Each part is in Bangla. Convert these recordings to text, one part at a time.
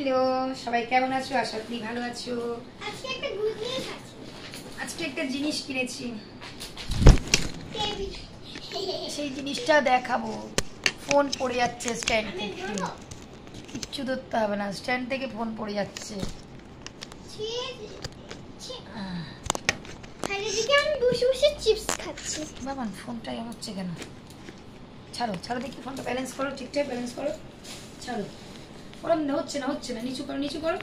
হ্যালো সবাই কেমন আছো? আশা করি ভালো আছো। আজকে একটা জিনিস কিনেছি, সেই জিনিসটা দেখাবো। ফোন পড়ে যাচ্ছে স্ট্যান্ড থেকে, কিচ্ছু ধরতে হবে না, স্ট্যান্ড থেকে ফোন পড়ে যাচ্ছে। বাবা ফোনটাই হচ্ছে কেন? ছাড়ো ছাড়ো দেখি, ফোনটা ব্যালেন্স করো, ঠিকঠাক ব্যালেন্স করো। ছাড়ো, ওরম হচ্ছে না হচ্ছে না, নিচু করো নিচু করো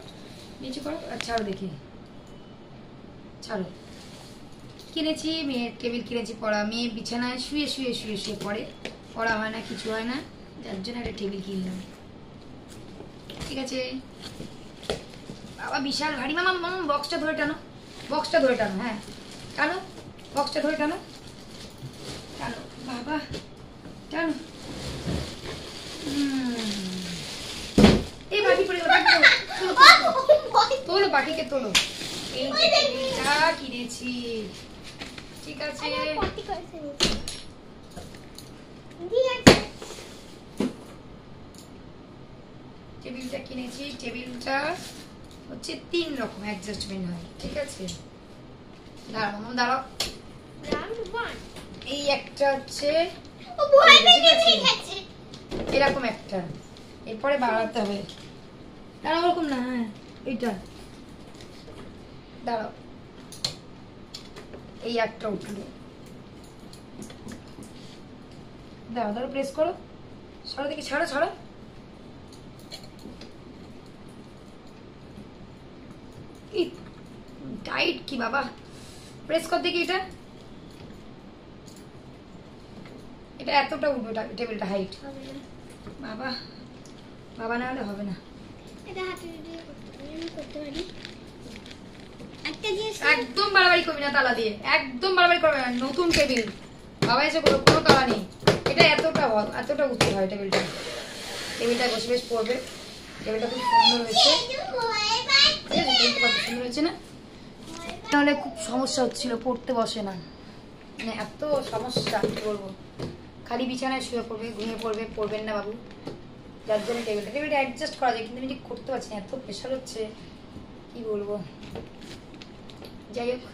নিচু করো, আর ছাড়ো দেখি, ছাড়ো। কিনেছি মেয়ের টেবিল কিনেছি পড়া, মেয়ে বিছানায় শুয়ে শুয়ে শুয়ে শুয়ে পড়ে, পড়া হয় না কিছু হয় না, যার জন্য একটা টেবিল কিনলাম। ঠিক আছে বাবা, বিশাল ভারী। মামা মামা বক্সটা ধরে টানো, বক্সটা ধরে টানো, হ্যাঁ টানো, বক্সটা ধরে টানো টানো বাবা, টানো। এই বাটি পড়ে গেল, তোলো বাটিকে তোলো। এই টেবিলটা কিনেছি, ঠিক আছে। টেবিলটা কিনেছি, টেবিলটা হচ্ছে 3 রকম অ্যাডজাস্টমেন্ট হয়, ঠিক আছে। দাঁড়াও মামা দাঁড়াও, এই একটা হচ্ছে এরকম একটা, এরপরে বাড়াতে হবে। দাঁড়াও ওরকম না, হ্যাঁ এইটা দাঁড়াও, এই একটা উঠলো, দাঁড়াও দাঁড়াও প্রেস করো, সরো দেখি, ছাড়ো ছাড়ো। টাইট কি বাবা, প্রেস কর দেখি। এটা এটা এতটা উঠবে টেবিলটা হাইট, বাবা বাবা না হলে হবে না। একদম বাড়াবাড়ি করবি না তালা দিয়ে, একদম বাড়াবাড়ি করবে না। নতুন টেবিল বাবা এসে কোনো তালা নেই। এটা এতটা উঁচু হয় টেবিলটা, টেবিলটায় বসে বেশ পড়বে। টেবিলটা খুব সুন্দর হয়েছে, সুন্দর হয়েছে না? তাহলে খুব সমস্যা হচ্ছিল, পড়তে বসে না, মানে এত সমস্যা কি বলবো। খালি বিছানায় শুয়ে পড়বে, ঘুমিয়ে পড়বে, পড়বেন না বাবু, যার জন্য টেবিলটা অ্যাডজাস্ট করা যায়, কিন্তু আমি ঠিক করতে পারছি না, এত প্রেশার হচ্ছে কি বলবো। যাই হোক,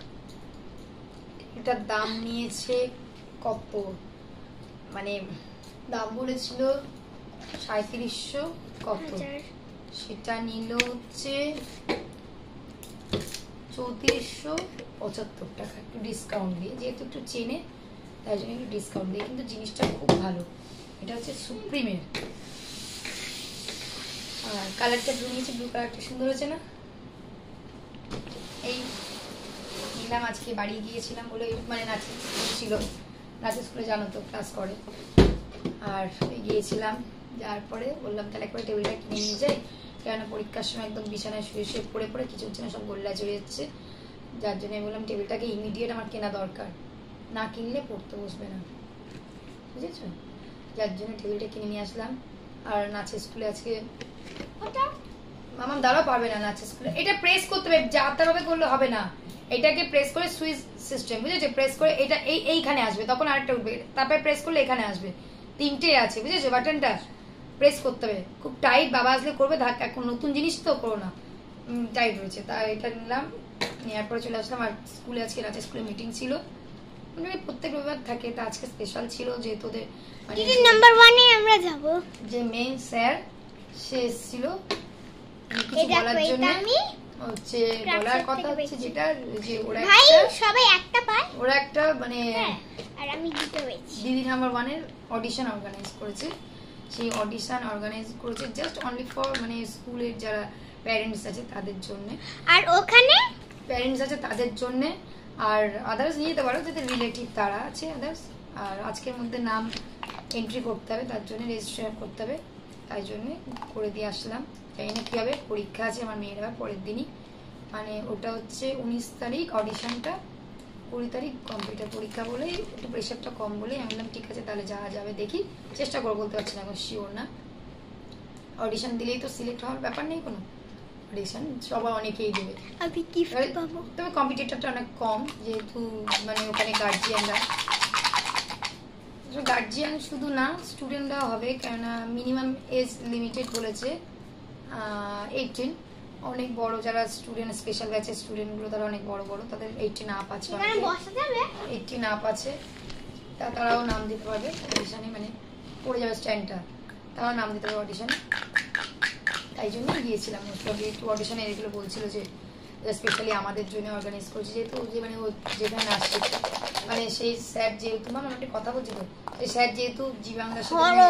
এটার দাম নিয়েছে কত, মানে দাম বলেছিল 3700 কত, সেটা নিল হচ্ছে 3475 টাকা, একটু ডিসকাউন্ট দিয়ে, যেহেতু একটু চেনে তাই জন্য একটু ডিসকাউন্ট দিয়ে। কিন্তু জিনিসটা খুব ভালো, এটা হচ্ছে সুপ্রিমের, আর কালারটা ব্লু নিয়েছে, ব্লু কালারটা সুন্দর হয়েছে না? এই নিলাম, আজকে বাড়ি গিয়েছিলাম বলে, মানে নাচের ছিল, নাচের স্কুলে জানো তো ক্লাস করে, আর গিয়েছিলাম, যাওয়ার পরে বললাম তাহলে একবার টেবিলটা কিনে নিয়ে যাই, কেননা পরীক্ষার সময় একদম বিছানায় শুয়ে শুয়ে পড়ে পড়ে কিছু হচ্ছে না, সব গোল্লা চলে যাচ্ছে, যার জন্য আমি বললাম টেবিলটাকে ইমিডিয়েট আমার কেনা দরকার, না কিনলে পড়তে বসবে না, বুঝেছো? যার জন্য টেবিলটা কিনে নিয়ে আসলাম। আর নাচের স্কুলে আজকে মামা দাঁড়াও, পারবে না নাচের স্কুলে, এটা প্রেস করতে হবে, যা তাভাবে করলে হবে না, এটাকে প্রেস করে সুইচ সিস্টেম, বুঝেছো? প্রেস করে এটা এইখানে আসবে, তখন আরেকটা উঠবে, তারপরে প্রেস করলে এখানে আসবে, 3টে আছে, বুঝেছো? বাটনটা প্রেস করতে হবে, খুব টাইট, বাবা আসলে করবে ধাক্কা, এখন নতুন জিনিস তো করো না, টাইট রয়েছে, তাই এটা নিলাম। নেওয়ার পরে চলে আসলাম। আর স্কুলে আজকে নাচের স্কুলে মিটিং ছিল, মানে প্রত্যেক রবিবার থাকে, তা আজকে স্পেশাল ছিল, যেহেতু ওদের নাম্বার 1 এ আমরা যাব, যে মেইন স্যার সে এসেছিল কিছু বলার জন্য, হচ্ছে বলার কথা হচ্ছে যেটা, যে ওরা ভাই সবাই একটা পায়, ওরা একটা মানে আর আমি দুটো পেয়েছি। দিদি নাম্বার 1 এর অডিশন অর্গানাইজ করেছে, সেই অডিশন অর্গানাইজ করেছে জাস্ট অনলি ফর মানে স্কুলের যারা প্যারেন্টস আছে তাদের জন্য, আর ওখানে প্যারেন্টস আছে তাদের জন্য, আর আদার্স নিয়ে যেতে পারো যাদের রিলেটিভ তারা আছে আদার্স। আর আজকের মধ্যে নাম এন্ট্রি করতে হবে, তার জন্য রেজিস্ট্রেশন করতে হবে, তাই জন্য করে দিয়ে আসলাম। জানি না কী হবে, পরীক্ষা আছে আমার মেয়ের আবার পরের দিনই, মানে ওটা হচ্ছে 19 তারিখ অডিশনটা, 20 তারিখ কম্পিউটার পরীক্ষা বলেই একটু প্রেশারটা কম বলেই আমি বললাম ঠিক আছে তাহলে যাওয়া যাবে, দেখি চেষ্টা করে, বলতে পারছি না এখন শিওর না। অডিশন দিলেই তো সিলেক্ট হওয়ার ব্যাপার নেই কোনো, অডিশন সবার অনেকেই দেবে, আমি গিফট পাবো, তবে কম্পিটিটরটা অনেক কম, যেহেতু মানে ওখানে গার্জিয়ান শুধু না স্টুডেন্টরাও হবে, কেননা মিনিমাম এজ লিমিটেড বলেছে, 18 অনেক বড়, যারা স্টুডেন্ট স্পেশাল ব্যাচের স্টুডেন্টগুলো তারা অনেক বড় বড়, তাদের 18 আপ আছে, 18 আপ আছে, তারাও নাম দিতে পারবে অডিশনে, মানে পড়ে যাবে স্ট্যান্ডটা, তারাও নাম দিতে পারবে অডিশনে। তাই জন্যই গিয়েছিলাম। একটু অডিশনে এগুলো বলছিল যে স্পেশালি আমাদের জন্য অর্গানাইজ করছে, যেহেতু যে মানে ও যেখানে নাচ শিখছে, মানে সেই স্যার যেহেতু, আমার একটা কথা বলছি তো, সেই স্যার যেহেতু জি বাংলার সাথে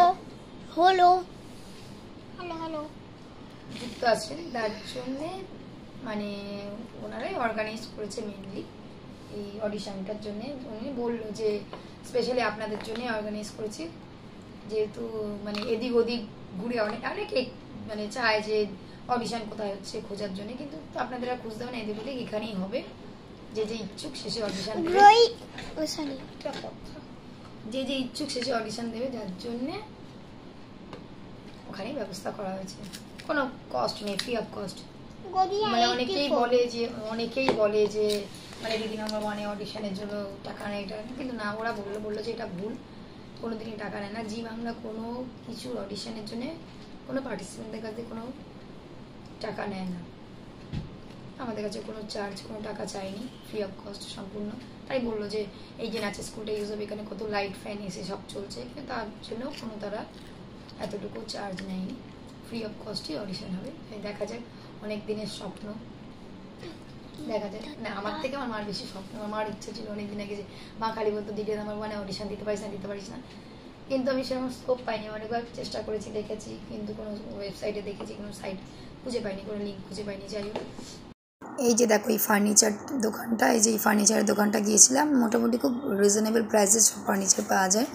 যুক্ত আছেন, তার জন্যে মানে ওনারাই অর্গানাইজ করেছে মেনলি এই অডিশনটার জন্যে। উনি বললো যে স্পেশালি আপনাদের জন্যই অর্গানাইজ করেছি, যেহেতু মানে এদিক ওদিক ঘুরে অনেকে মানে চায় যে অডিশন কোথায় হচ্ছে খোঁজার জন্য, কিন্তু আপনাদের আর খুঁজতে হবে না, এদিক ওদিক এখানেই হবে। যে যে ইচ্ছুক শেষে অডিশন দেবে, যে যে ইচ্ছুক শেষে অডিশন দেবে, যার জন্যে ওখানেই ব্যবস্থা করা হয়েছে। কোনো কস্ট নেই, ফ্রি অফ কস্ট। মানে অনেকেই বলে যে মানে দিদি নাম্বার 1-এ অডিশনের জন্য টাকা নেয়, এটা কিন্তু না, ওরা বললো যে এটা ভুল, কোনোদিনই টাকা নেয় না। জি বাংলা কোনো কিছু অডিশনের জন্য কোনো পার্টিসিপেন্টের কাছে কোনো টাকা নেয় না, আমাদের কাছে কোনো চার্জ, কোনো টাকা চাইনি, ফ্রি অফ কস্ট সম্পূর্ণ। তাই বললো যে এই যে নাচের স্কুলটা ইউজ হবে, এখানে কত লাইট ফ্যান এসে সব চলছে, কিন্তু তার জন্য কোনো তারা এতটুকু চার্জ নেয়নি, ফ্রি অফ কস্টই অডিশন হবে। দেখা যাক, অনেক দিনের স্বপ্ন, দেখা যায় না। আমার থেকে আমার মার বেশি স্বপ্ন, আমার ইচ্ছা ছিল অনেকদিন আগে যে মা খালি বলতো দিদি নাম্বার 1-এ অডিশন দিতে পারিস না, কিন্তু আমি সেরকম স্কোপ পাইনি। অনেকবার চেষ্টা করেছি, দেখেছি, কিন্তু কোনো ওয়েবসাইটে দেখেছি, কোনো সাইট খুঁজে পাইনি, কোনো লিঙ্ক খুঁজে পাইনি। যাই হোক, এই যে দেখো এই ফার্নিচার দোকানটা, এই যে এই ফার্নিচারের দোকানটা গিয়েছিলাম, মোটামুটি খুব রিজনেবল প্রাইসে সব ফার্নিচার পাওয়া যায়,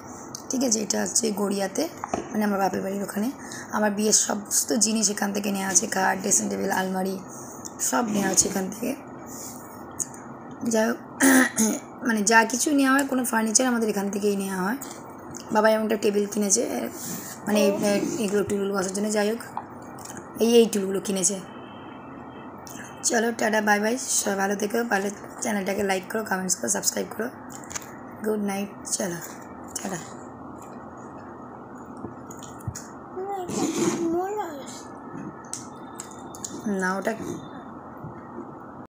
ঠিক আছে। এটা হচ্ছে গড়িয়াতে, মানে আমার বাপের বাড়ির ওখানে। আমার বিয়ের সমস্ত জিনিস এখান থেকে নেওয়া আছে, খাট, ড্রেসিং টেবিল, আলমারি সব নেওয়া আছে এখান থেকে। যাই হোক, মানে যা কিছু নেওয়া হয়, কোনো ফার্নিচার আমাদের এখান থেকেই নেওয়া হয়। বাবা এমনটা টেবিল কিনেছে, মানে এগুলো টুলগুলো বসার জন্য। যাই হোক, এই টুলগুলো কিনেছে। চলো টাটা, বাই বাই, সবাই ভালো থেকো, ভালো চ্যানেলটাকে লাইক করো, কমেন্টস করো, সাবস্ক্রাইব করো। গুড নাইট, চলো টাটা। না ওটা